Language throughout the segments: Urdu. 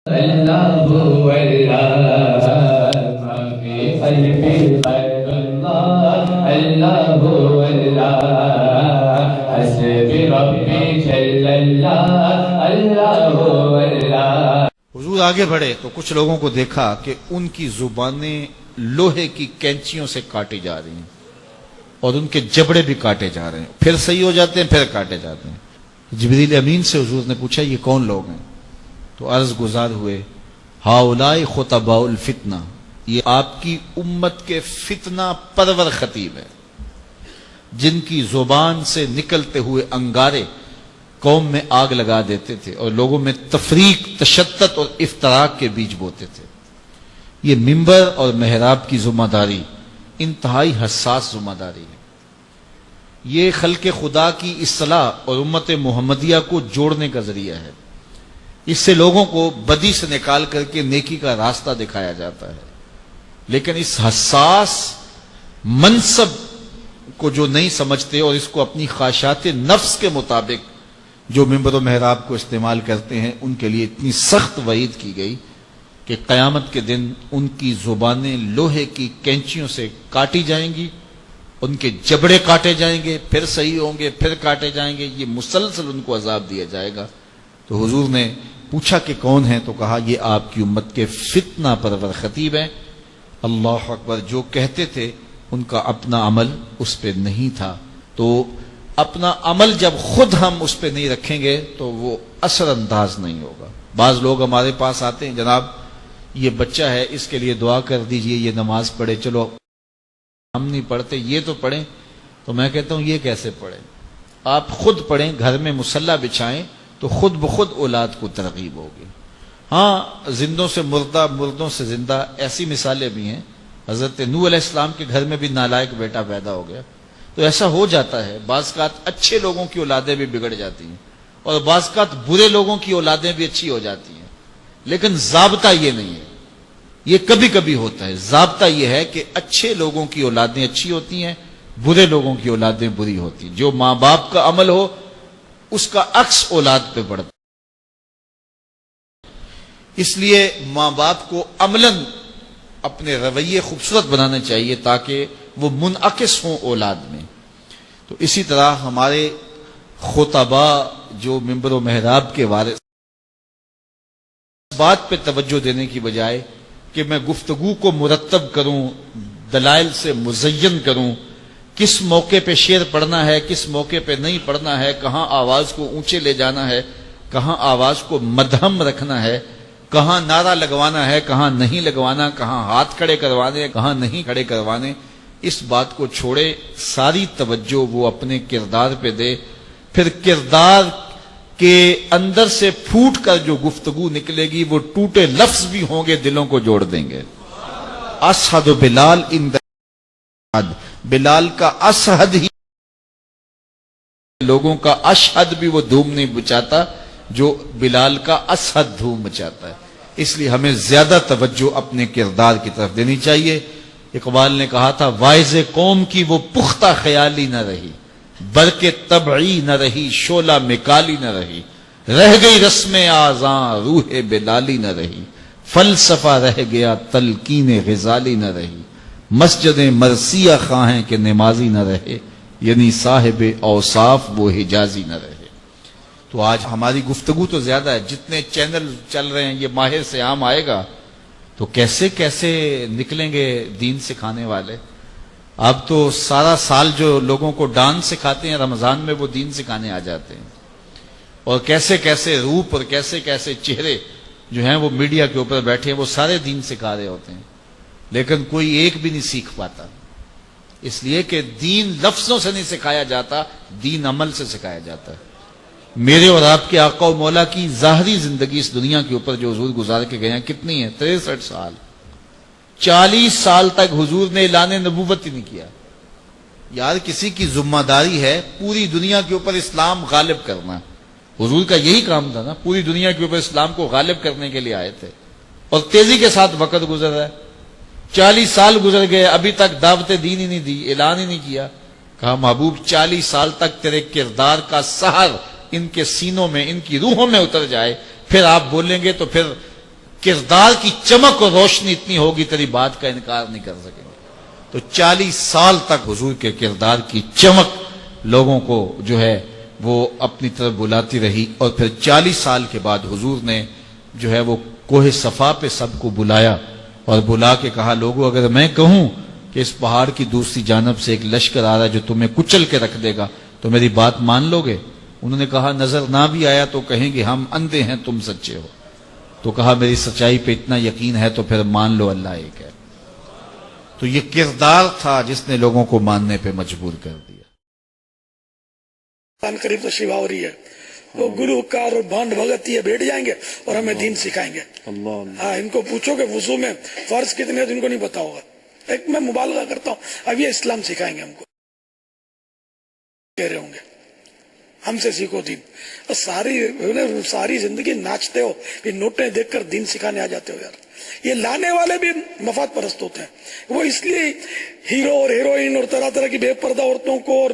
اللہ اللہ ما فی قلبی غیر اللہ اللہ اللہ حسبی ربی جل اللہ اللہ اللہ۔ حضور آگے بڑھے تو کچھ لوگوں کو دیکھا کہ ان کی زبانیں لوہے کی کینچیوں سے کاٹی جا رہی ہیں اور ان کے جبڑے بھی کاٹے جا رہے ہیں، پھر صحیح ہو جاتے ہیں پھر کاٹے جاتے ہیں۔ جبریل امین سے حضور نے پوچھا یہ کون لوگ ہیں؟ تو عرض گزار ہوئے ہاؤلائی خطباء الفتنہ، یہ آپ کی امت کے فتنہ پرور خطیب ہیں جن کی زبان سے نکلتے ہوئے انگارے قوم میں آگ لگا دیتے تھے اور لوگوں میں تفریق، تشدد اور افتراق کے بیج بوتے تھے۔ یہ منبر اور محراب کی ذمہ داری انتہائی حساس ذمہ داری ہے۔ یہ خلق خدا کی اصلاح اور امت محمدیہ کو جوڑنے کا ذریعہ ہے۔ اس سے لوگوں کو بدی سے نکال کر کے نیکی کا راستہ دکھایا جاتا ہے، لیکن اس حساس منصب کو جو نہیں سمجھتے اور اس کو اپنی خواہشات نفس کے مطابق جو منبر و محراب کو استعمال کرتے ہیں، ان کے لیے اتنی سخت وعید کی گئی کہ قیامت کے دن ان کی زبانیں لوہے کی کینچیوں سے کاٹی جائیں گی، ان کے جبڑے کاٹے جائیں گے، پھر صحیح ہوں گے، پھر کاٹے جائیں گے، یہ مسلسل ان کو عذاب دیا جائے گا۔ تو حضور نے پوچھا کہ کون ہیں؟ تو کہا یہ آپ کی امت کے فتنہ پرور خطیب ہیں۔ اللہ اکبر، جو کہتے تھے ان کا اپنا عمل اس پہ نہیں تھا، تو اپنا عمل جب خود ہم اس پہ نہیں رکھیں گے تو وہ اثر انداز نہیں ہوگا۔ بعض لوگ ہمارے پاس آتے ہیں، جناب یہ بچہ ہے اس کے لیے دعا کر دیجئے، یہ نماز پڑھے۔ چلو ہم نہیں پڑھتے، یہ تو پڑھیں۔ تو میں کہتا ہوں یہ کیسے پڑھیں؟ آپ خود پڑھیں، گھر میں مصلی بچھائیں تو خود بخود اولاد کو ترغیب ہوگی۔ ہاں، زندوں سے مردہ، مردوں سے زندہ، ایسی مثالیں بھی ہیں۔ حضرت نوح علیہ السلام کے گھر میں بھی نالائق بیٹا پیدا ہو گیا۔ تو ایسا ہو جاتا ہے، بعض اوقات اچھے لوگوں کی اولادیں بھی بگڑ جاتی ہیں اور بعض اوقات برے لوگوں کی اولادیں بھی اچھی ہو جاتی ہیں، لیکن ضابطہ یہ نہیں ہے۔ یہ کبھی کبھی ہوتا ہے، ضابطہ یہ ہے کہ اچھے لوگوں کی اولادیں اچھی ہوتی ہیں، برے لوگوں کی اولادیں بری ہوتی ہیں۔ جو ماں باپ کا عمل ہو اس کا عکس اولاد پہ پڑتا۔ اس لیے ماں باپ کو عملاً اپنے رویے خوبصورت بنانے چاہیے تاکہ وہ منعکس ہوں اولاد میں۔ تو اسی طرح ہمارے خطباء جو منبر و محراب کے وارث، بات پہ توجہ دینے کی بجائے کہ میں گفتگو کو مرتب کروں، دلائل سے مزین کروں، کس موقع پہ شعر پڑھنا ہے، کس موقع پہ نہیں پڑھنا ہے، کہاں آواز کو اونچے لے جانا ہے، کہاں آواز کو مدھم رکھنا ہے، کہاں نعرہ لگوانا ہے، کہاں نہیں لگوانا، کہاں ہاتھ کھڑے کروانے، کہاں نہیں کھڑے کروانے، اس بات کو چھوڑے، ساری توجہ وہ اپنے کردار پہ دے۔ پھر کردار کے اندر سے پھوٹ کر جو گفتگو نکلے گی وہ ٹوٹے لفظ بھی ہوں گے، دلوں کو جوڑ دیں گے۔ اسحد بلال بلال کا اسحد ہی لوگوں کا اشہد بھی وہ دھوم نہیں بچاتا جو بلال کا اسحد دھوم مچاتا ہے۔ اس لیے ہمیں زیادہ توجہ اپنے کردار کی طرف دینی چاہیے۔ اقبال نے کہا تھا واعظ قوم کی وہ پختہ خیالی نہ رہی، برق طبعی نہ رہی، شعلہ مکالی نہ رہی، رہ گئی رسم آذاں روح بلالی نہ رہی، فلسفہ رہ گیا تلقین غزالی نہ رہی، مسجد مرثیہ خواہیں کہ نمازی نہ رہے، یعنی صاحب اوصاف وہ حجازی نہ رہے۔ تو آج ہماری گفتگو تو زیادہ ہے، جتنے چینل چل رہے ہیں، یہ ماہر سے عام آئے گا تو کیسے کیسے نکلیں گے دین سکھانے والے۔ اب تو سارا سال جو لوگوں کو ڈانس سکھاتے ہیں، رمضان میں وہ دین سکھانے آ جاتے ہیں، اور کیسے کیسے روپ اور کیسے کیسے چہرے جو ہیں وہ میڈیا کے اوپر بیٹھے ہیں، وہ سارے دین سکھا رہے ہوتے ہیں، لیکن کوئی ایک بھی نہیں سیکھ پاتا، اس لیے کہ دین لفظوں سے نہیں سکھایا جاتا، دین عمل سے سکھایا جاتا ہے۔ میرے اور آپ کے آقا و مولا کی ظاہری زندگی اس دنیا کے اوپر جو حضور گزار کے گئے ہیں کتنی ہے؟ 63 سال۔ 40 سال تک حضور نے اعلان نبوت ہی نہیں کیا۔ یار کسی کی ذمہ داری ہے پوری دنیا کے اوپر اسلام غالب کرنا، حضور کا یہی کام تھا نا، پوری دنیا کے اوپر اسلام کو غالب کرنے کے لیے آئے تھے، اور تیزی کے ساتھ وقت گزر رہا ہے۔ 40 سال گزر گئے، ابھی تک دعوت دین ہی نہیں دی، اعلان ہی نہیں کیا۔ کہا محبوب 40 سال تک تیرے کردار کا سحر ان کے سینوں میں، ان کی روحوں میں اتر جائے، پھر آپ بولیں گے تو پھر کردار کی چمک اور روشنی اتنی ہوگی تیری بات کا انکار نہیں کر سکیں گے. تو 40 سال تک حضور کے کردار کی چمک لوگوں کو جو ہے وہ اپنی طرف بلاتی رہی. اور پھر 40 سال کے بعد حضور نے جو ہے وہ کوہ صفا پہ سب کو بلایا اور بلا کے کہا لوگوں اگر میں کہوں کہ اس پہاڑ کی دوسری جانب سے ایک لشکر آ رہا ہے جو تمہیں کچل کے رکھ دے گا تو میری بات مان لو گے؟ انہوں نے کہا نظر نہ بھی آیا تو کہیں گے ہم اندھے ہیں تم سچے ہو. تو کہا میری سچائی پہ اتنا یقین ہے تو پھر مان لو اللہ ایک ہے. تو یہ کردار تھا جس نے لوگوں کو ماننے پہ مجبور کر دیا. قریب تشریف آوری ہے وہ گلوکار اور بانڈ بھگت یہ بیٹھ جائیں گے اور ہمیں دین سکھائیں گے. ہاں ان کو پوچھو کہ وضو میں فرض کتنے ہیں تو ان کو نہیں پتا ہوگا. ایک میں مبالغہ کرتا ہوں اب یہ اسلام سکھائیں گے ہم کو. کہہ رہے ہوں گے ہم سے سیکھو دین. ساری زندگی ناچتے ہو پھر نوٹیں دیکھ کر دین سکھانے آ جاتے ہو. یار یہ لانے والے بھی مفاد پرست ہوتے ہیں. وہ اس لیے ہیرو اور ہیروئن اور طرح طرح کی بے پردہ عورتوں کو اور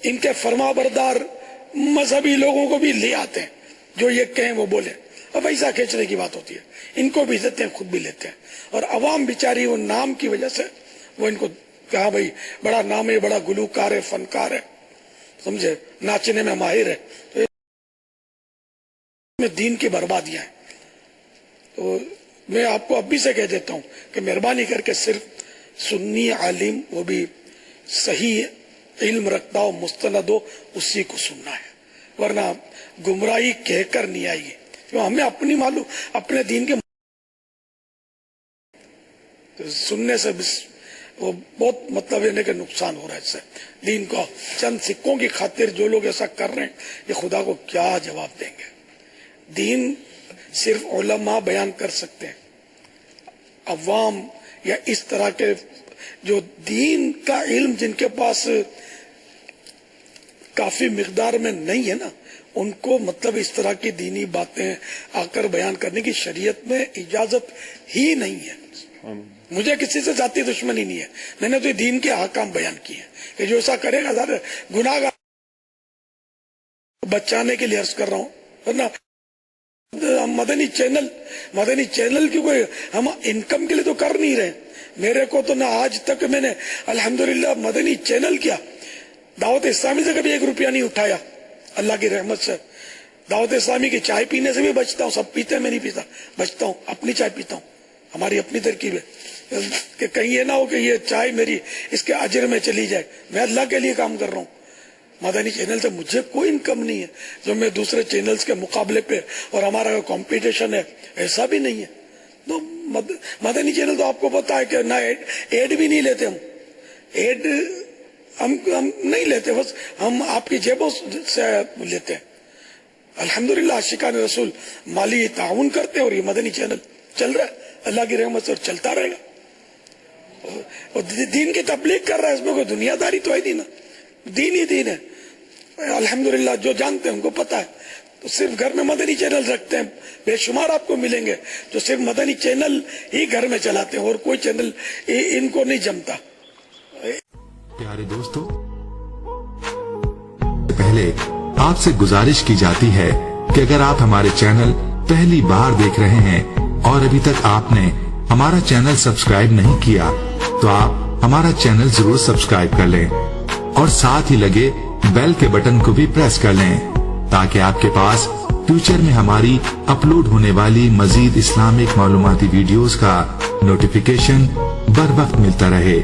ان کے فرما بردار مذہبی لوگوں کو بھی لے آتے ہیں جو یہ کہیں وہ بولے. اب ایسا کھینچنے کی بات ہوتی ہے. ان کو بھی دیتے ہیں خود بھی لیتے ہیں. اور عوام بیچاری وہ نام کی وجہ سے وہ ان کو کہا بھائی بڑا نام ہے بڑا گلوکار ہے فنکار ہے سمجھے ناچنے میں ماہر ہے. تو میں دین کی بربادیاں ہیں. تو میں آپ کو اب بھی سے کہہ دیتا ہوں کہ مہربانی کر کے صرف سنی عالم وہ بھی صحیح علم رکھتا ہو مستند ہو اسی کو سننا ہے ورنہ گمراہی کہہ کر نہیں آئے گی. ہمیں اپنی معلوم اپنے دین کے سننے سے وہ بہت مطلب ہے کہ نقصان ہو رہا ہے. اس سے دین کو چند سکوں کی خاطر جو لوگ ایسا کر رہے ہیں یہ خدا کو کیا جواب دیں گے. دین صرف علماء بیان کر سکتے ہیں. عوام یا اس طرح کے جو دین کا علم جن کے پاس کافی مقدار میں نہیں ہے نا ان کو مطلب اس طرح کی دینی باتیں آ کر بیان کرنے کی شریعت میں اجازت ہی نہیں ہے. مجھے کسی سے ذاتی دشمنی نہیں ہے. میں نے تو دین کے احکام بیان کیے ہیں کہ جو ایسا کرے گا گناہ گار بچانے کے لیے عرض کر رہا ہوں. ورنہ مدنی چینل کی کوئی ہم انکم کے لیے تو کر نہیں رہے. میرے کو تو نہ آج تک میں نے الحمدللہ مدنی چینل کیا دعوت اسلامی سے کبھی 1 روپیہ نہیں اٹھایا. اللہ کی رحمت سے دعوت اسلامی کی چائے پینے سے بھی بچتا ہوں. سب پیتے ہیں میں نہیں پیتا بچتا ہوں. اپنی چائے پیتا ہوں. ہماری اپنی ترکیب ہے کہ کہیں یہ نہ ہو کہ یہ چائے میری اس کے اجر میں چلی جائے. میں اللہ کے لیے کام کر رہا ہوں. مدنی چینل سے مجھے کوئی انکم نہیں ہے جو میں دوسرے چینلز کے مقابلے پہ اور ہمارا کمپٹیشن ہے ایسا بھی نہیں ہے. تو مدنی چینل تو آپ کو پتا ہے کہ نہ ایڈ بھی نہیں لیتے. ہم ایڈ ہم نہیں لیتے. بس ہم آپ کی جیبوں سے لیتے ہیں. الحمدللہ عاشقان رسول مالی تعاون کرتے ہیں اور یہ مدنی چینل چل رہا ہے اللہ کی رحمت سے اور چلتا رہے گا. اور دین کی تبلیغ کر رہا ہے. اس میں کوئی دنیا داری تو ہے نہیں نا. دین ہی دین ہے. الحمدللہ جو جانتے ہیں ان کو پتا ہے. تو صرف گھر میں مدنی چینل رکھتے ہیں. بے شمار آپ کو ملیں گے جو صرف مدنی چینل ہی گھر میں چلاتے ہیں اور کوئی چینل ان کو نہیں جمتا. پیارے دوستو پہلے آپ سے گزارش کی جاتی ہے کہ اگر آپ ہمارے چینل پہلی بار دیکھ رہے ہیں اور ابھی تک آپ نے ہمارا چینل سبسکرائب نہیں کیا تو آپ ہمارا چینل ضرور سبسکرائب کر لیں اور ساتھ ہی لگے بیل کے بٹن کو بھی پریس کر لیں تاکہ آپ کے پاس فیوچر میں ہماری اپلوڈ ہونے والی مزید اسلامک معلوماتی ویڈیوز کا نوٹیفیکیشن بر وقت ملتا رہے.